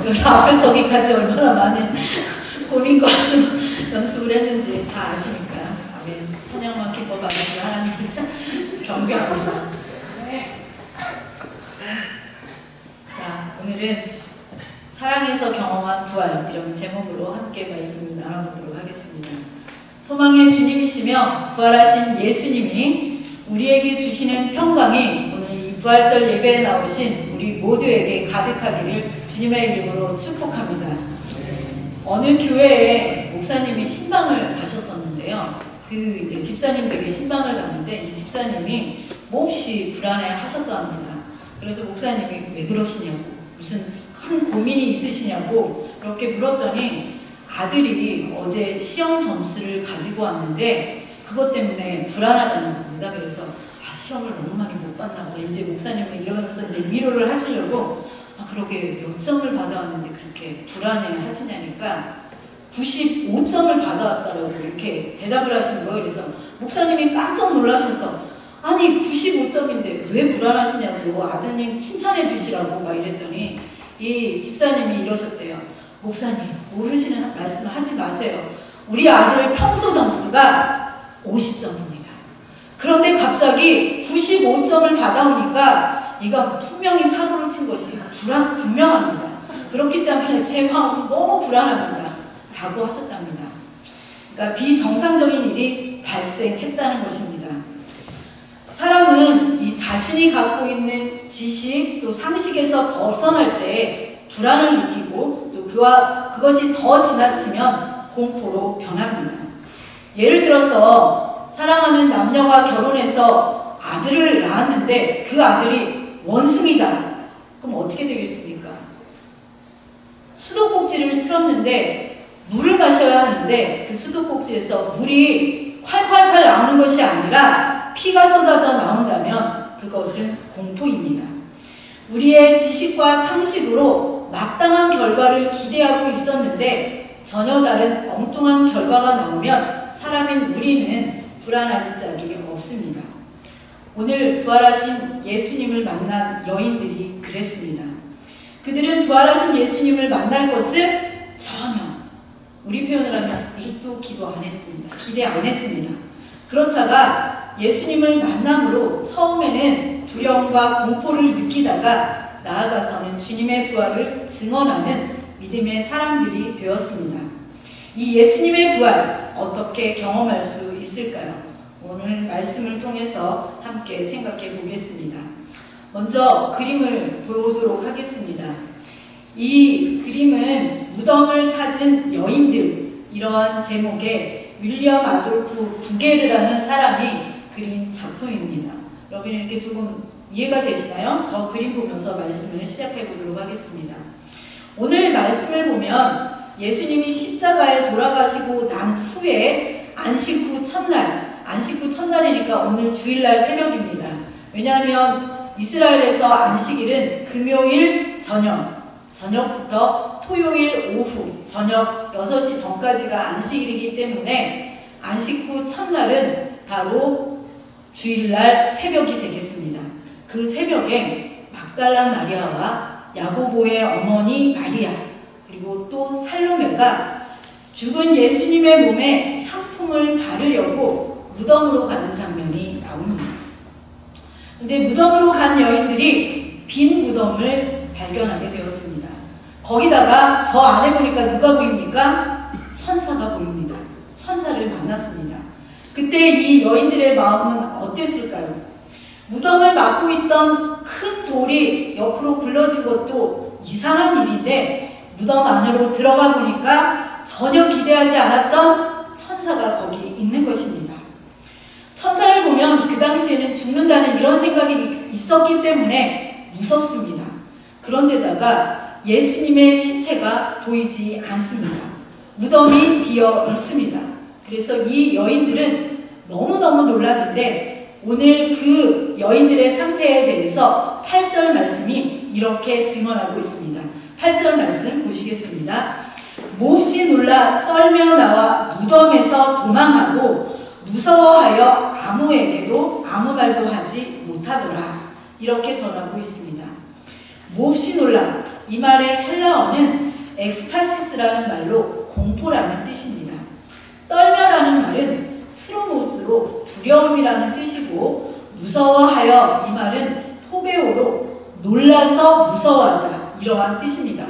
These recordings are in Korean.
여기 앞에 서기까지 얼마나 많은 고민과 연습을 했는지 다 아시니까요. 아멘. 찬양만 기뻐 받으시는 하나님을 경배합니다. 자, 오늘은 사랑에서 경험한 부활, 이런 제목으로 함께 말씀을 나눠보도록 하겠습니다. 소망의 주님이시며 부활하신 예수님이 우리에게 주시는 평강이 오늘 이 부활절 예배에 나오신 우리 모두에게 가득하기를 주님의 이름으로 축복합니다. 어느 교회에 목사님이 신방을 가셨었는데요. 그 이제 집사님 댁에 신방을 갔는데 이 집사님이 몹시 불안해 하셨답니다. 그래서 목사님이 왜 그러시냐고, 무슨 큰 고민이 있으시냐고 그렇게 물었더니 아들이 어제 시험 점수를 가지고 왔는데 그것 때문에 불안하다는 겁니다. 그래서 시험을 너무 많이 못 봤나 보다. 이제 목사님은 이러면서 이제 위로를 하시려고 그러게 몇 점을 받아왔는데 그렇게 불안해 하시냐니까 95점을 받아왔다라고 이렇게 대답을 하신 거예요. 그래서 목사님이 깜짝 놀라셔서 아니 95점인데 왜 불안하시냐고 아드님 칭찬해 주시라고 막 이랬더니 이 집사님이 이러셨대요. 목사님 모르시는 말씀 하지 마세요. 우리 아들 평소 점수가 50점입니다. 그런데 갑자기 95점을 받아오니까 이가 분명히 사고를 친 것이 분명합니다. 그렇기 때문에 제 마음이 너무 불안합니다. 라고 하셨답니다. 그러니까 비정상적인 일이 발생했다는 것입니다. 사람은 이 자신이 갖고 있는 지식 또 상식에서 벗어날 때 불안을 느끼고 또 그것이 더 지나치면 공포로 변합니다. 예를 들어서 사랑하는 남녀가 결혼해서 아들을 낳았는데 그 아들이 원숭이다. 그럼 어떻게 되겠습니까? 수도꼭지를 틀었는데 물을 마셔야 하는데 그 수도꼭지에서 물이 콸콸콸 나오는 것이 아니라 피가 쏟아져 나온다면 그것은 공포입니다. 우리의 지식과 상식으로 마땅한 결과를 기대하고 있었는데 전혀 다른 엉뚱한 결과가 나오면 사람인 우리는 불안할 짝이 없습니다. 오늘 부활하신 예수님을 만난 여인들이 그랬습니다. 그들은 부활하신 예수님을 만날 것을 전혀, 우리 표현을 하면 1도 기도 안 했습니다. 기대 안 했습니다. 그렇다가 예수님을 만남으로 처음에는 두려움과 공포를 느끼다가 나아가서는 주님의 부활을 증언하는 믿음의 사람들이 되었습니다. 이 예수님의 부활 어떻게 경험할 수 있을까요? 오늘 말씀을 통해서 함께 생각해 보겠습니다. 먼저 그림을 보도록 하겠습니다. 이 그림은 무덤을 찾은 여인들, 이러한 제목의 윌리엄 아돌프 부게르라는 사람이 그린 작품입니다. 여러분 이렇게 조금 이해가 되시나요? 저 그림 보면서 말씀을 시작해 보도록 하겠습니다. 오늘 말씀을 보면 예수님이 십자가에 돌아가시고 난 후에 안식 후 첫날, 안식 후 첫날이니까 오늘 주일날 새벽입니다. 왜냐하면 이스라엘에서 안식일은 금요일 저녁부터 토요일 오후 저녁 6시 전까지가 안식일이기 때문에 안식 후 첫날은 바로 주일날 새벽이 되겠습니다. 그 새벽에 막달라 마리아와 야고보의 어머니 마리아 그리고 또 살로메가 죽은 예수님의 몸에 향품을 바르려고 무덤으로 가는 장면이 나옵니다. 근데 무덤으로 간 여인들이 빈 무덤을 발견하게 되었습니다. 거기다가 저 안에 보니까 누가 보입니까? 천사가 보입니다. 천사를 만났습니다. 그때 이 여인들의 마음은 어땠을까요? 무덤을 막고 있던 큰 돌이 옆으로 굴러진 것도 이상한 일인데 무덤 안으로 들어가 보니까 전혀 기대하지 않았던 천사가 거기 있는 것입니다. 천사를 보면 그 당시에는 죽는다는 이런 생각이 있었기 때문에 무섭습니다. 그런데다가 예수님의 시체가 보이지 않습니다. 무덤이 비어 있습니다. 그래서 이 여인들은 너무너무 놀랐는데 오늘 그 여인들의 상태에 대해서 8절 말씀이 이렇게 증언하고 있습니다. 8절 말씀 보시겠습니다. 몹시 놀라 떨며 나와 무덤에서 도망하고 무서워하여 아무에게도 아무 말도 하지 못하더라. 이렇게 전하고 있습니다. 몹시 놀라 이 말의 헬라어는 엑스타시스라는 말로 공포라는 뜻입니다. 떨며라는 말은 트로모스로 두려움이라는 뜻이고, 무서워하여 이 말은 포베오로 놀라서 무서워하다, 이러한 뜻입니다.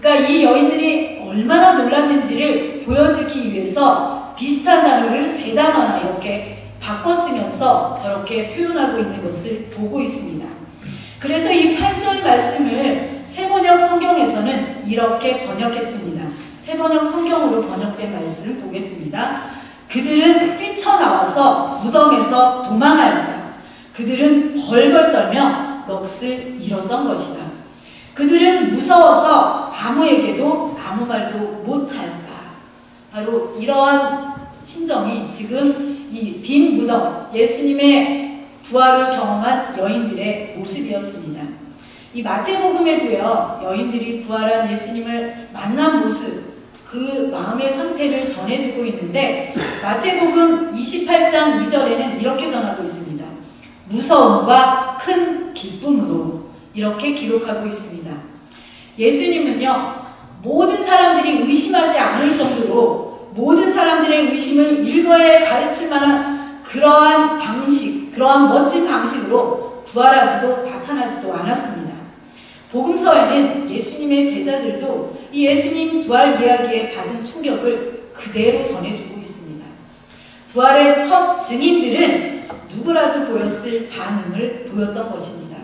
그러니까 이 여인들이 얼마나 놀랐는지를 보여주기 위해서 비슷한 단어를 세 단어나 이렇게 바꿔 쓰면서 저렇게 표현하고 있는 것을 보고 있습니다. 그래서 이 8절 말씀을 세번역 성경에서는 이렇게 번역했습니다. 세번역 성경으로 번역된 말씀 보겠습니다. 그들은 뛰쳐나와서 무덤에서 도망하였다. 그들은 벌벌 떨며 넋을 잃었던 것이다. 그들은 무서워서 아무에게도 아무 말도 못하였다. 바로 이러한 심정이 지금 이 빈 무덤, 예수님의 부활을 경험한 여인들의 모습이었습니다. 이 마태복음에도요, 여인들이 부활한 예수님을 만난 모습, 그 마음의 상태를 전해주고 있는데, 마태복음 28장 2절에는 이렇게 전하고 있습니다. 무서움과 큰 기쁨으로, 이렇게 기록하고 있습니다. 예수님은요, 모든 사람들이 의심하지 않을 정도로 모든 사람들의 의심을 일거에 가르칠 만한 그러한 방식, 그러한 멋진 방식으로 부활하지도 나타나지도 않았습니다. 복음서에는 예수님의 제자들도 이 예수님 부활 이야기에 받은 충격을 그대로 전해주고 있습니다. 부활의 첫 증인들은 누구라도 보였을 반응을 보였던 것입니다.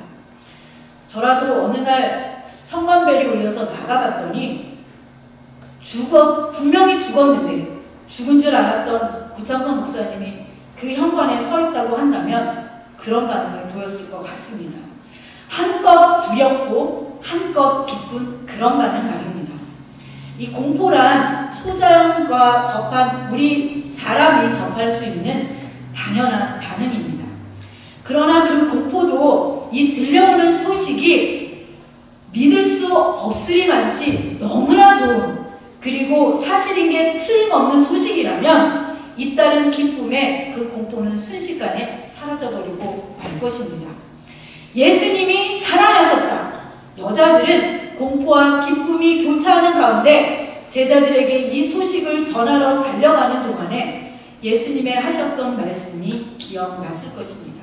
저라도 어느 날 현관벨이 울려서 나가봤더니 분명히 죽었는데 죽은 줄 알았던 구창선 목사님이 그 현관에 서 있다고 한다면 그런 반응을 보였을 것 같습니다. 한껏 두렵고 한껏 기쁜 그런 반응 말입니다. 이 공포란 초자연과 접한 우리 사람이 접할 수 있는 당연한 반응입니다. 그러나 그 공포도 이 들려오는 소식이 믿을 수 없으리만치 너무나 좋은, 그리고 사실인 게 틀림없는 소식이라면 잇따른 기쁨에 그 공포는 순식간에 사라져버리고 말 것입니다. 예수님이 살아나셨다. 여자들은 공포와 기쁨이 교차하는 가운데 제자들에게 이 소식을 전하러 달려가는 동안에 예수님의 하셨던 말씀이 기억났을 것입니다.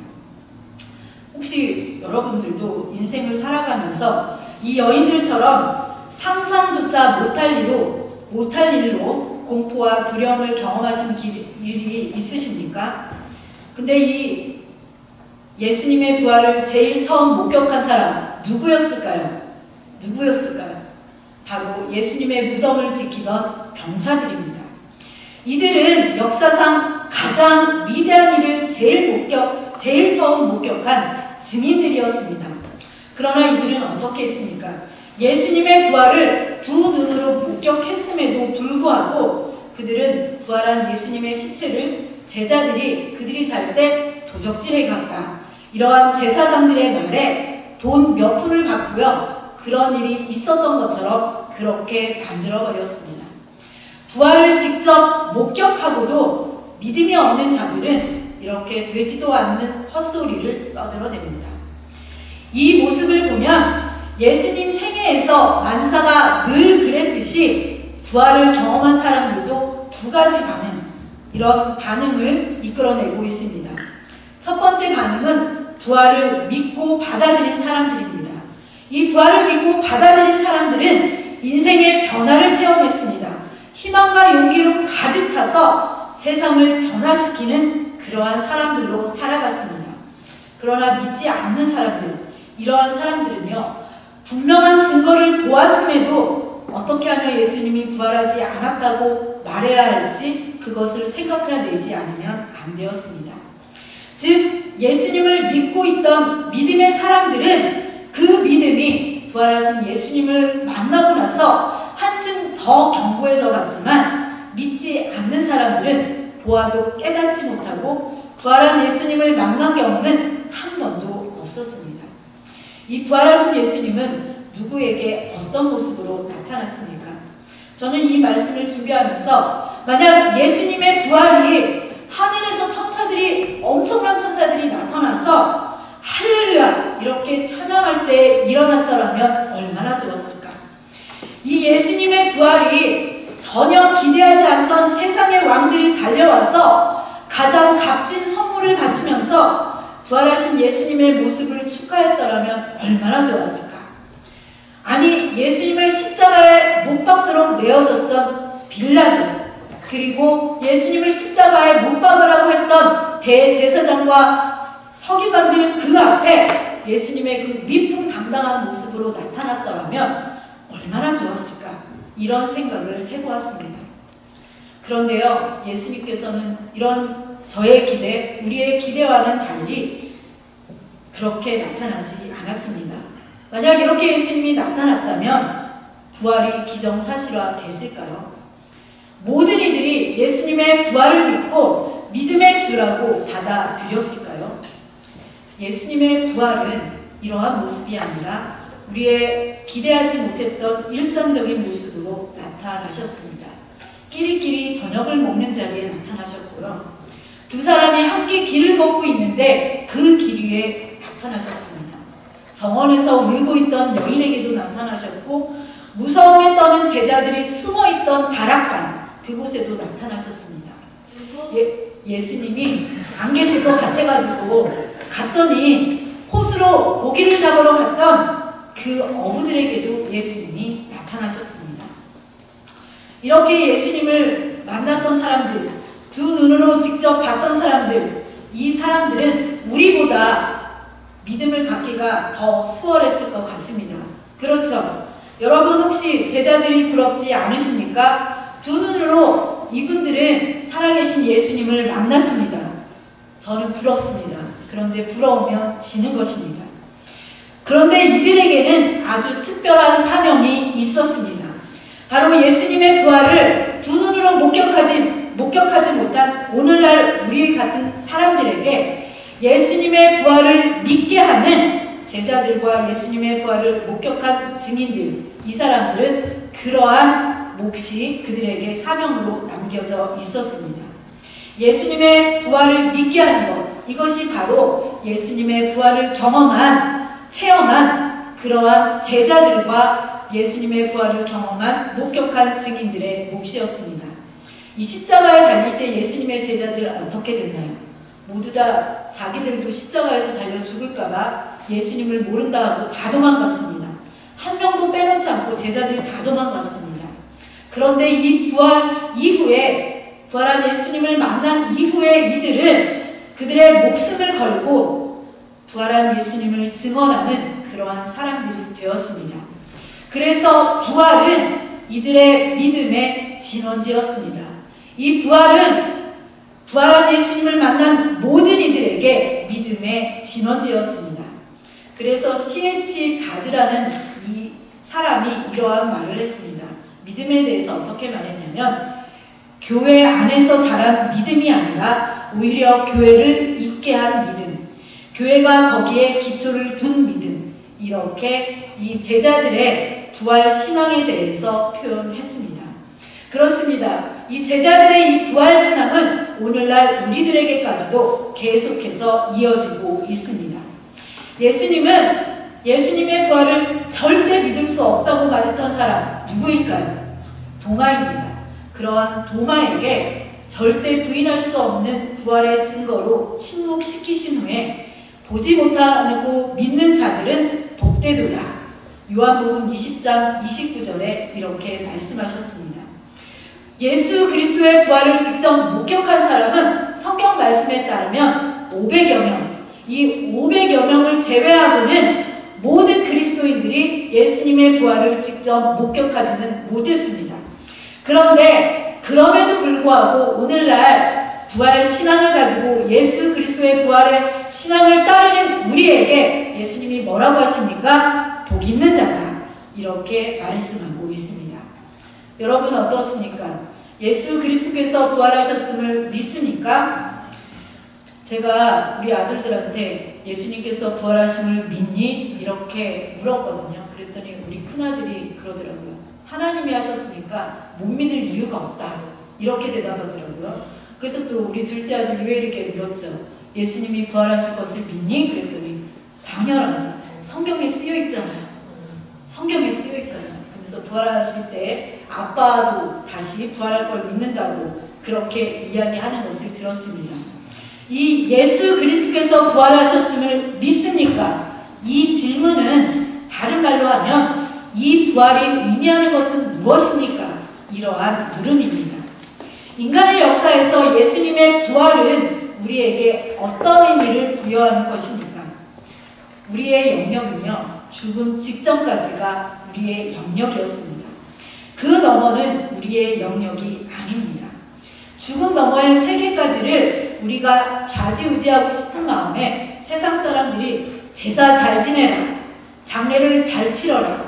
혹시 여러분들도 인생을 살아가면서 이 여인들처럼 상상조차 못할 일로 공포와 두려움을 경험하신 일이 있으십니까? 근데 이 예수님의 부활을 제일 처음 목격한 사람 누구였을까요? 바로 예수님의 무덤을 지키던 병사들입니다. 이들은 역사상 가장 위대한 일을 제일 처음 목격한 증인들이었습니다. 그러나 이들은 어떻게 했습니까? 예수님의 부활을 두 눈으로 목격했음에도 불구하고 그들은 부활한 예수님의 시체를 제자들이 그들이 잘 때 도적질해 갔다, 이러한 제사장들의 말에 돈 몇 푼을 받고요, 그런 일이 있었던 것처럼 그렇게 만들어버렸습니다. 부활을 직접 목격하고도 믿음이 없는 자들은 이렇게 되지도 않는 헛소리를 떠들어댑니다. 이 모습을 보면 예수님 생애에서 만사가 늘 그랬듯이 부활을 경험한 사람들도 두 가지 이런 반응을 이끌어내고 있습니다. 첫 번째 반응은 부활을 믿고 받아들인 사람들입니다. 이 부활을 믿고 받아들인 사람들은 인생의 변화를 체험했습니다. 희망과 용기로 가득 차서 세상을 변화시키는 그러한 사람들로 살아갔습니다. 그러나 믿지 않는 사람들, 이러한 사람들은요, 분명한 증거를 보았음에도 어떻게 하면 예수님이 부활하지 않았다고 말해야 할지 그것을 생각해내지 않으면 안 되었습니다. 즉 예수님을 믿고 있던 믿음의 사람들은 그 믿음이 부활하신 예수님을 만나고 나서 한층 더 견고해져 갔지만, 믿지 않는 사람들은 보아도 깨닫지 못하고 부활한 예수님을 만난 경우는 한 번도 없었습니다. 이 부활하신 예수님은 누구에게 어떤 모습으로 나타났습니까? 저는 이 말씀을 준비하면서 만약 예수님의 부활이 하늘에서 엄청난 천사들이 나타나서 할렐루야 이렇게 찬양할 때 일어났더라면 얼마나 좋았을까? 이 예수님의 부활이 전혀 기대하지 않던 세상의 왕들이 달려와서 가장 값진 선물을 바치면서 부활하신 예수님의 모습을 축하했더라면 얼마나 좋았을까. 아니, 예수님을 십자가에 못 박도록 내어줬던 빌라도, 그리고 예수님을 십자가에 못 박으라고 했던 대제사장과 서기관들 그 앞에 예수님의 그 위풍당당한 모습으로 나타났더라면 얼마나 좋았을까. 이런 생각을 해보았습니다. 그런데요, 예수님께서는 이런 저의 기대, 우리의 기대와는 달리 그렇게 나타나지 않았습니다. 만약 이렇게 예수님이 나타났다면 부활이 기정사실화 됐을까요? 모든 이들이 예수님의 부활을 믿고 믿음의 주라고 받아들였을까요? 예수님의 부활은 이러한 모습이 아니라 우리의 기대하지 못했던 일상적인 모습으로 나타나셨습니다. 끼리끼리 저녁을 먹는 자리에 나타나셨고요. 두 사람이 함께 길을 걷고 있는데 그 길 위에 나타나셨습니다. 정원에서 울고 있던 여인에게도 나타나셨고, 무서움에 떠는 제자들이 숨어있던 다락방 그곳에도 나타나셨습니다. 예수님이 안 계실 것 같아가지고 갔더니 호수로 고기를 잡으러 갔던 그 어부들에게도 예수님이 나타나셨습니다. 이렇게 예수님을 만났던 사람들, 두 눈으로 직접 봤던 사람들, 이 사람들은 우리보다 믿음을 갖기가 더 수월했을 것 같습니다. 그렇죠? 여러분 혹시 제자들이 부럽지 않으십니까? 두 눈으로 이분들은 살아계신 예수님을 만났습니다. 저는 부럽습니다. 그런데 부러우면 지는 것입니다. 그런데 이들에게는 아주 특별한 사명이 있었습니다. 바로 예수님의 부활을 두 눈으로 목격하지 못한 오늘날 우리 같은 사람들에게 예수님의 부활을 믿게 하는 제자들과 예수님의 부활을 목격한 증인들, 이 사람들은 그러한 몫이 그들에게 사명으로 남겨져 있었습니다. 예수님의 부활을 믿게 하는 것, 이것이 바로 예수님의 부활을 체험한 그러한 제자들과 예수님의 부활을 경험한 목격한 증인들의 몫이었습니다. 이 십자가에 달릴 때 예수님의 제자들 어떻게 됐나요? 모두 다 자기들도 십자가에서 달려 죽을까봐 예수님을 모른다 하고 다 도망갔습니다. 한 명도 빼놓지 않고 제자들이 다 도망갔습니다. 그런데 이 부활한 예수님을 만난 이후에 이들은 그들의 목숨을 걸고 부활한 예수님을 증언하는 그러한 사람들이 되었습니다. 그래서 부활은 이들의 믿음의 진원지였습니다. 이 부활은 부활한 예수님을 만난 모든 이들에게 믿음의 진원지였습니다. 그래서 C.H. 가드라는 이 사람이 이러한 말을 했습니다. 믿음에 대해서 어떻게 말했냐면, 교회 안에서 자란 믿음이 아니라 오히려 교회를 있게 한 믿음, 교회가 거기에 기초를 둔 믿음, 이렇게 이 제자들의 부활 신앙에 대해서 표현했습니다. 그렇습니다. 이 제자들의 이 부활 신앙은 오늘날 우리들에게까지도 계속해서 이어지고 있습니다. 예수님은 예수님의 부활을 절대 믿을 수 없다고 말했던 사람 누구일까요? 도마입니다. 그러한 도마에게 절대 부인할 수 없는 부활의 증거로 침묵시키신 후에 보지 못하고 믿는 자들은 복되도다. 요한복음 20장 29절에 이렇게 말씀하셨습니다. 예수 그리스도의 부활을 직접 목격한 사람은 성경 말씀에 따르면 500여 명, 이 500여 명을 제외하고는 모든 그리스도인들이 예수님의 부활을 직접 목격하지는 못했습니다. 그런데 그럼에도 불구하고 오늘날 부활 신앙을 가지고 예수 그리스도의 부활의 신앙을 따르는 우리에게 예수님이 뭐라고 하십니까? 복 있는 자다. 이렇게 말씀하고 있습니다. 여러분 어떻습니까? 예수 그리스도께서 부활하셨음을 믿습니까? 제가 우리 아들들한테 예수님께서 부활하심을 믿니? 이렇게 물었거든요. 그랬더니 우리 큰아들이 그러더라고요. 하나님이 하셨으니까 못 믿을 이유가 없다. 이렇게 대답하더라고요. 그래서 또 우리 둘째 아들이 왜 이렇게 물었죠? 예수님이 부활하실 것을 믿니? 그랬더니 당연하죠. 성경에 쓰여 있잖아요. 성경에 쓰여 있잖아요. 그래서 부활하실 때 아빠도 다시 부활할 걸 믿는다고 그렇게 이야기하는 것을 들었습니다. 이 예수 그리스도께서 부활하셨음을 믿습니까? 이 질문은 다른 말로 하면 이 부활이 의미하는 것은 무엇입니까? 이러한 물음입니다. 인간의 역사에서 예수님의 부활은 우리에게 어떤 의미를 부여하는 것입니까? 우리의 영역은요, 죽음 직전까지가 우리의 영역이었습니다. 그 너머는 우리의 영역이 아닙니다. 죽음 너머의 세계까지를 우리가 좌지우지하고 싶은 마음에 세상 사람들이 제사 잘 지내라, 장례를 잘 치러라,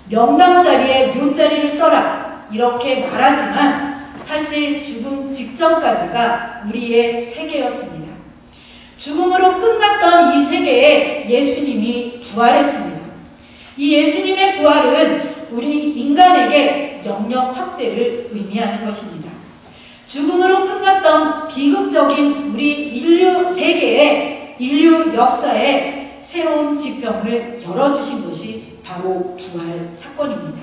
명당 자리에 묘자리를 써라 이렇게 말하지만 사실 죽음 직전까지가 우리의 세계였습니다. 죽음으로 끝났던 이 세계에 예수님이 부활했습니다. 이 예수님의 부활은 우리 인간에게 영역 확대를 의미하는 것입니다. 죽음으로 끝났던 비극적인 우리 인류 세계에, 인류 역사에 새로운 지평을 열어주신 것이 바로 부활 사건입니다.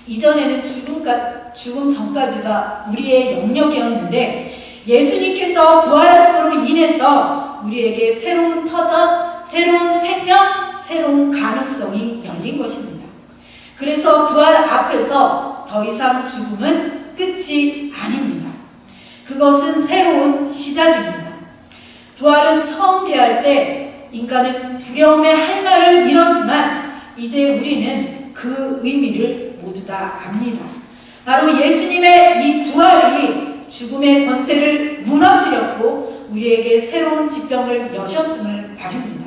이전에는 죽음 전까지가 우리의 영역이었는데 예수님께서 부활하심으로 인해서 우리에게 새로운 터전, 새로운 생명, 새로운 가능성이 열린 것입니다. 그래서 부활 앞에서 더 이상 죽음은 끝이 아닙니다. 그것은 새로운 시작입니다. 부활은 처음 대할 때 인간은 두려움의 할 말을 잃었지만 이제 우리는 그 의미를 모두 다 압니다. 바로 예수님의 이 부활이 죽음의 권세를 무너뜨렸고 우리에게 새로운 지평을 여셨음을 말입니다.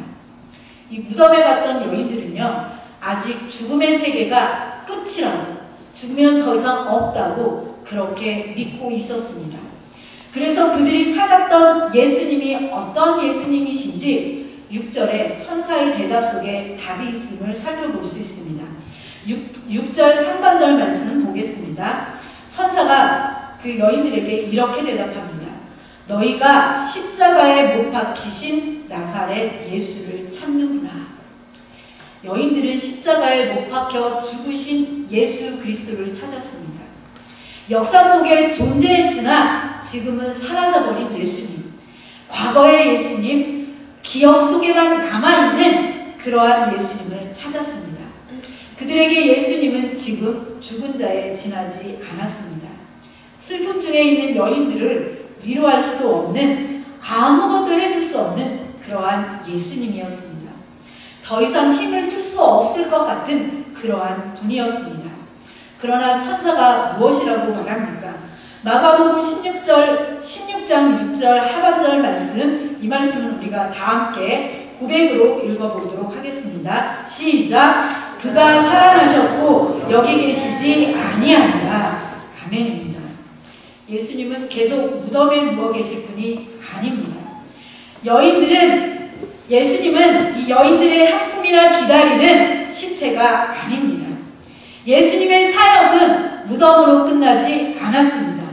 이 무덤에 갔던 여인들은요, 아직 죽음의 세계가 끝이라고, 죽으면 더 이상 없다고 그렇게 믿고 있었습니다. 그래서 그들이 찾았던 예수님이 어떤 예수님이신지 6절에 천사의 대답 속에 답이 있음을 살펴볼 수 있습니다. 6절 상반절 말씀 보겠습니다. 천사가 그 여인들에게 이렇게 대답합니다. 너희가 십자가에 못 박히신 나사렛 예수를 찾는구나. 여인들은 십자가에 못 박혀 죽으신 예수 그리스도를 찾았습니다. 역사 속에 존재했으나 지금은 사라져버린 예수님, 과거의 예수님, 기억 속에만 남아있는 그러한 예수님을 찾았습니다. 그들에게 예수님은 지금 죽은 자에 지나지 않았습니다. 슬픔 중에 있는 여인들을 위로할 수도 없는, 아무것도 해줄 수 없는 그러한 예수님이었습니다. 더 이상 힘을 쓸 수 없을 것 같은 그러한 분이었습니다. 그러나 천사가 무엇이라고 말합니까? 마가복음 16장 6절 하반절 말씀, 이 말씀은 우리가 다 함께 고백으로 읽어보도록 하겠습니다. 시작! 그가 살아나셨고 여기 계시지 아니하니라. 아멘입니다. 예수님은 계속 무덤에 누워 계실 분이 아닙니다. 예수님은 이 여인들의 한숨이나 기다리는 시체가 아닙니다. 예수님의 사역은 무덤으로 끝나지 않았습니다.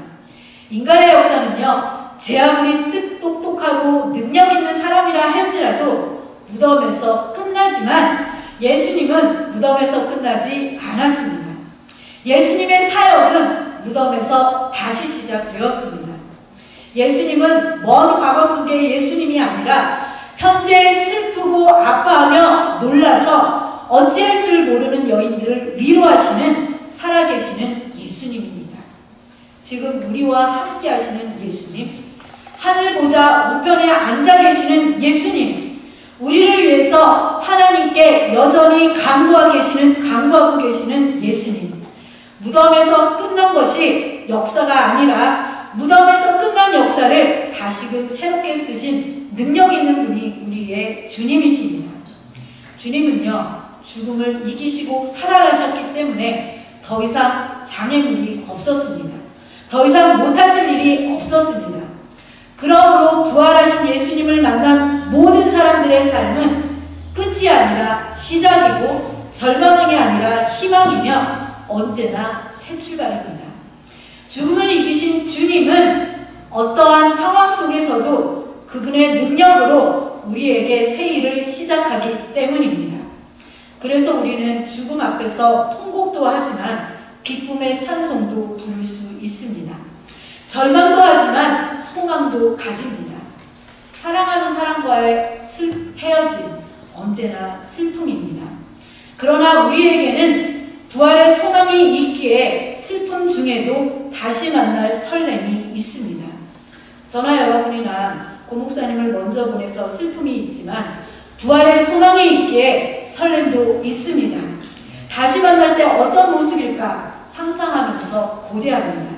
인간의 역사는요, 제 아무리 똑똑하고 능력 있는 사람이라 할지라도 무덤에서 끝나지만 예수님은 무덤에서 끝나지 않았습니다. 예수님의 사역은 무덤에서 다시 시작되었습니다. 예수님은 먼 과거 속의 예수님이 아니라 현재 슬프고 아파하며 놀라서 어찌할 줄 모르는 여인들을 위로하시는 살아계시는 예수님입니다. 지금 우리와 함께 하시는 예수님, 하늘 보좌 우편에 앉아 계시는 예수님, 우리를 위해서 하나님께 여전히 간구하고 계시는 예수님, 무덤에서 끝난 것이 역사가 아니라 무덤에서 끝난 역사를 다시금 새롭게 쓰신 능력 있는 분이 우리의 주님이십니다. 주님은요, 죽음을 이기시고 살아나셨기 때문에 더 이상 장애물이 없었습니다. 더 이상 못하실 일이 없었습니다. 그러므로 부활하신 예수님을 만난 모든 사람들의 삶은 끝이 아니라 시작이고 절망이 아니라 희망이며 언제나 새 출발입니다. 죽음을 이기신 주님은 어떠한 상황 속에서도 그분의 능력으로 우리에게 새 일을 시작하기 때문입니다. 그래서 우리는 죽음 앞에서 통곡도 통곡도 하지만 기쁨의 찬송도 부를 수 있습니다. 절망도 하지만 소망도 가집니다. 사랑하는 사람과의 헤어짐, 언제나 슬픔입니다. 그러나 우리에게는 부활의 소망이 있기에 슬픔 중에도 다시 만날 설렘이 있습니다. 저나 여러분이나 고목사님을 먼저 보내서 슬픔이 있지만 부활의 소망이 있기에 설렘도 있습니다. 다시 만날 때 어떤 모습일까 상상하면서 고대합니다.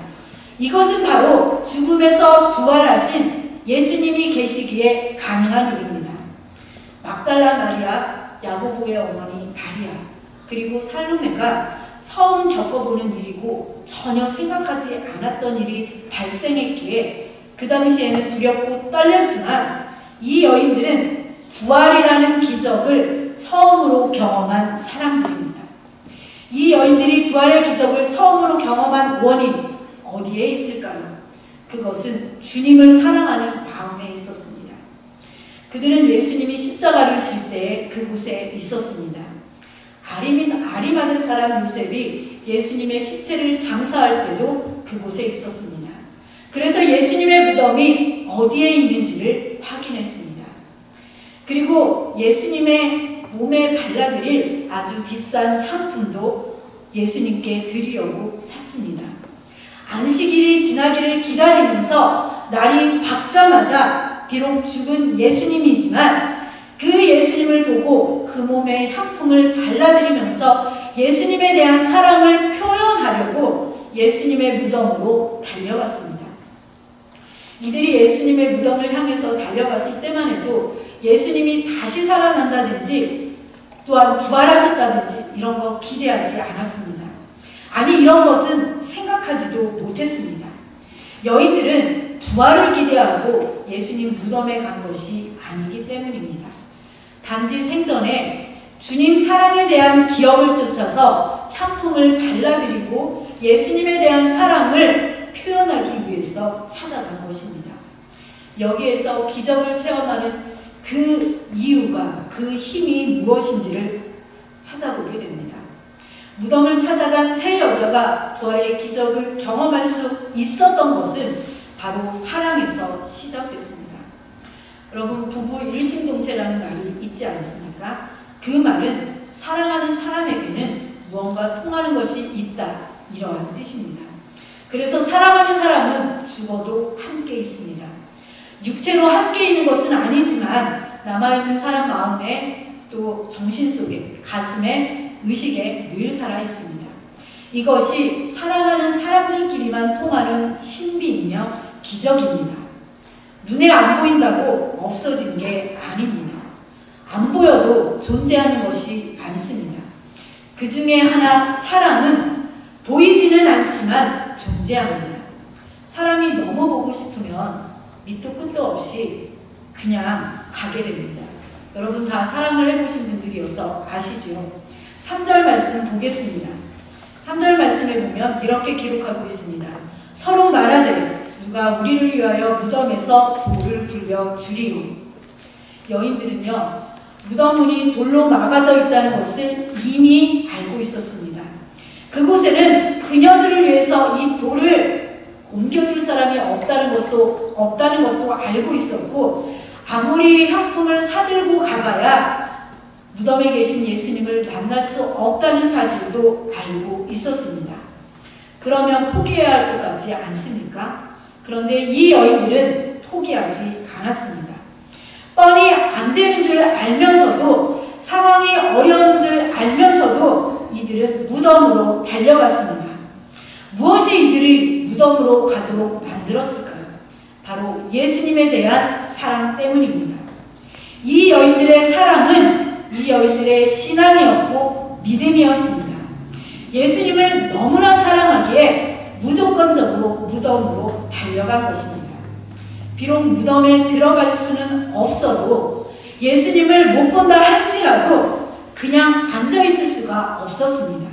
이것은 바로 죽음에서 부활하신 예수님이 계시기에 가능한 일입니다. 막달라 마리아, 야고보의 어머니 마리아, 그리고 살로메가 처음 겪어보는 일이고 전혀 생각하지 않았던 일이 발생했기에 그 당시에는 두렵고 떨렸지만 이 여인들은 부활이라는 기적을 처음으로 경험한 사람들입니다. 이 여인들이 부활의 기적을 처음으로 경험한 원인 어디에 있을까요? 그것은 주님을 사랑하는 마음에 있었습니다. 그들은 예수님이 십자가를 질 때에 그곳에 있었습니다. 아리마대 사람 요셉이 예수님의 시체를 장사할 때도 그곳에 있었습니다. 그래서 예수님의 무덤이 어디에 있는지를 확인했습니다. 그리고 예수님의 몸에 발라드릴 아주 비싼 향품도 예수님께 드리려고 샀습니다. 안식일이 지나기를 기다리면서 날이 밝자마자 비록 죽은 예수님이지만 그 예수님을 보고 그 몸에 향품을 발라드리면서 예수님에 대한 사랑을 표현하려고 예수님의 무덤으로 달려갔습니다. 이들이 예수님의 무덤을 향해서 달려갔을 때만 해도 예수님이 다시 살아난다든지 또한 부활하셨다든지 이런 거 기대하지 않았습니다. 아니, 이런 것은 생각하지도 못했습니다. 여인들은 부활을 기대하고 예수님 무덤에 간 것이 아니기 때문입니다. 단지 생전에 주님 사랑에 대한 기억을 쫓아서 향품을 발라드리고 예수님에 대한 사랑을 표현하기 위해서 찾아간 것입니다. 여기에서 기적을 체험하는 그 이유가, 그 힘이 무엇인지를 찾아보게 됩니다. 무덤을 찾아간 세 여자가 부활의 기적을 경험할 수 있었던 것은 바로 사랑에서 시작됐습니다. 여러분, 부부 일심동체라는 말이 있지 않습니까? 그 말은 사랑하는 사람에게는 무언가 통하는 것이 있다, 이러한 뜻입니다. 그래서 사랑하는 사람은 죽어도 함께 있습니다. 육체로 함께 있는 것은 아니지만 남아있는 사람 마음에 또 정신 속에, 가슴에, 의식에 늘 살아있습니다. 이것이 사랑하는 사람들끼리만 통하는 신비이며 기적입니다. 눈에 안 보인다고 없어진 게 아닙니다. 안 보여도 존재하는 것이 많습니다. 그 중에 하나, 사랑은 보이지는 않지만 존재합니다. 사람이 너무 보고 싶으면 밑도 끝도 없이 그냥 가게 됩니다. 여러분 다 사랑을 해보신 분들이어서 아시죠? 3절 말씀 보겠습니다. 3절 말씀에 보면 이렇게 기록하고 있습니다. 서로 말하되 누가 우리를 위하여 무덤에서 돌을 굴려 주리요. 여인들은요, 무덤 문이 돌로 막아져 있다는 것을 이미 알고 있었습니다. 그곳에는 그녀들을 위해서 이 돌을 옮겨줄 사람이 없다는 것도 알고 있었고, 아무리 향품을 사들고 가봐야 무덤에 계신 예수님을 만날 수 없다는 사실도 알고 있었습니다. 그러면 포기해야 할 것 같지 않습니까? 그런데 이 여인들은 포기하지 않았습니다. 뻔히 안 되는 줄 알면서도, 상황이 어려운 줄 알면서도 이들은 무덤으로 달려갔습니다. 무엇이 이들이 무덤으로 가도록 만들었을까요? 바로 예수님에 대한 사랑 때문입니다. 이 여인들의 사랑은 이 여인들의 신앙이었고 믿음이었습니다. 예수님을 너무나 사랑하기에 무조건적으로 무덤으로 달려간 것입니다. 비록 무덤에 들어갈 수는 없어도 예수님을 못 본다 할지라도 그냥 앉아있을 수가 없었습니다.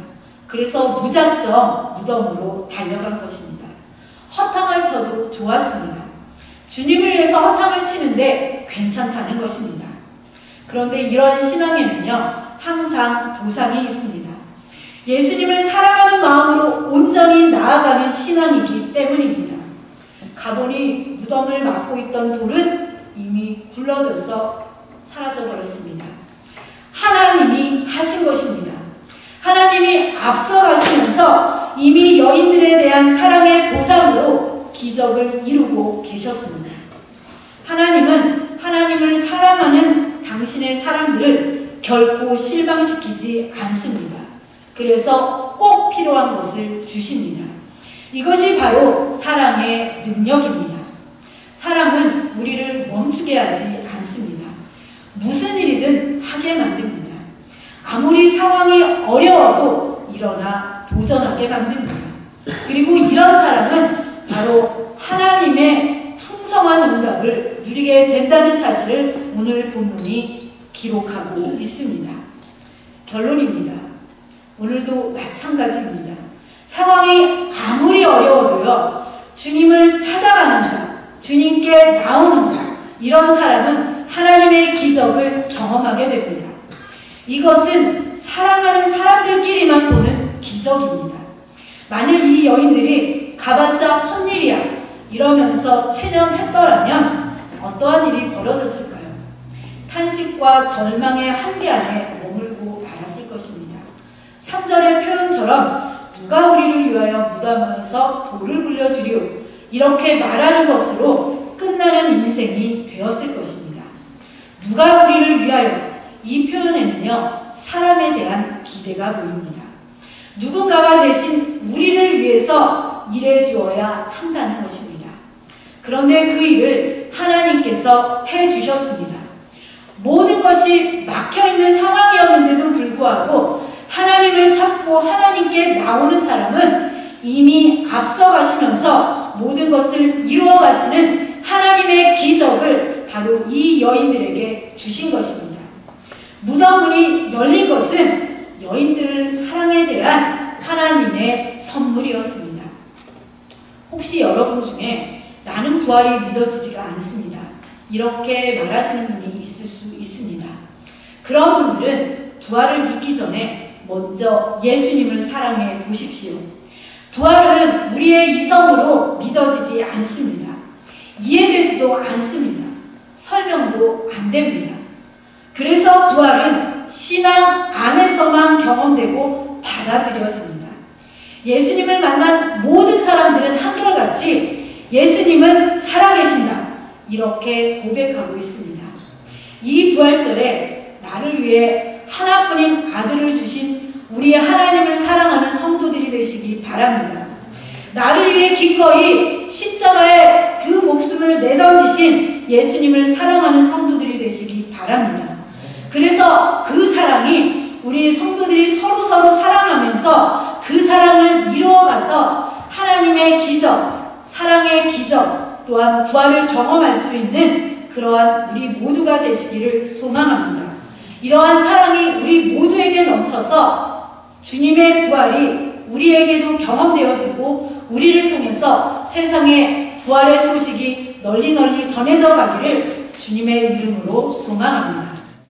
그래서 무작정 무덤으로 달려간 것입니다. 허탕을 쳐도 좋았습니다. 주님을 위해서 허탕을 치는데 괜찮다는 것입니다. 그런데 이런 신앙에는요, 항상 보상이 있습니다. 예수님을 사랑 온전히 나아가는 신앙이기 때문입니다. 가보니 무덤을 막고 있던 돌은 이미 굴러져서 사라져버렸습니다. 하나님이 하신 것입니다. 하나님이 앞서가시면서 이미 여인들에 대한 사랑의 보상으로 기적을 이루고 계셨습니다. 하나님은 하나님을 사랑하는 당신의 사람들을 결코 실망시키지 않습니다. 그래서 꼭 필요한 것을 주십니다. 이것이 바로 사랑의 능력입니다. 사랑은 우리를 멈추게 하지 않습니다. 무슨 일이든 하게 만듭니다. 아무리 상황이 어려워도 일어나 도전하게 만듭니다. 그리고 이런 사랑은 바로 하나님의 풍성한 응답을 누리게 된다는 사실을 오늘 본문이 기록하고 있습니다. 결론입니다. 오늘도 마찬가지입니다. 상황이 아무리 어려워도요, 주님을 찾아가는 자, 주님께 나오는 자, 이런 사람은 하나님의 기적을 경험하게 됩니다. 이것은 사랑하는 사람들끼리만 보는 기적입니다. 만일 이 여인들이 가봤자 헛일이야 이러면서 체념했더라면 어떠한 일이 벌어졌을까요? 탄식과 절망의 한계 안에 머물고 말았을 것입니다. 3절의 표현처럼 누가 우리를 위하여 무덤에서 돌을 굴려주리오 이렇게 말하는 것으로 끝나는 인생이 되었을 것입니다. 누가 우리를 위하여, 이 표현에는요 사람에 대한 기대가 보입니다. 누군가가 대신 우리를 위해서 일해 주어야 한다는 것입니다. 그런데 그 일을 하나님께서 해주셨습니다. 모든 것이 막혀있는 상황이었는데도 불구하고 하나님을 찾고 하나님께 나오는 사람은 이미 앞서가시면서 모든 것을 이루어 가시는 하나님의 기적을 바로 이 여인들에게 주신 것입니다. 무덤문이 열린 것은 여인들 사랑에 대한 하나님의 선물이었습니다. 혹시 여러분 중에 나는 부활이 믿어지지가 않습니다, 이렇게 말하시는 분이 있을 수 있습니다. 그런 분들은 부활을 믿기 전에 먼저 예수님을 사랑해 보십시오. 부활은 우리의 이성으로 믿어지지 않습니다. 이해되지도 않습니다. 설명도 안 됩니다. 그래서 부활은 신앙 안에서만 경험되고 받아들여집니다. 예수님을 만난 모든 사람들은 한결같이 예수님은 살아계신다 이렇게 고백하고 있습니다. 이 부활절에 나를 위해 하나뿐인 아들을 주신 우리 하나님을 사랑하는 성도들이 되시기 바랍니다. 나를 위해 기꺼이 십자가에 그 목숨을 내던지신 예수님을 사랑하는 성도들이 되시기 바랍니다. 그래서 그 사랑이 우리 성도들이 서로서로 사랑하면서 그 사랑을 이루어가서 하나님의 기적, 사랑의 기적, 또한 부활을 경험할 수 있는 그러한 우리 모두가 되시기를 소망합니다. 이러한 사랑이 우리 모두에게 넘쳐서 주님의 부활이 우리에게도 경험되어지고 우리를 통해서 세상에 부활의 소식이 널리 전해져 가기를 주님의 이름으로 소망합니다.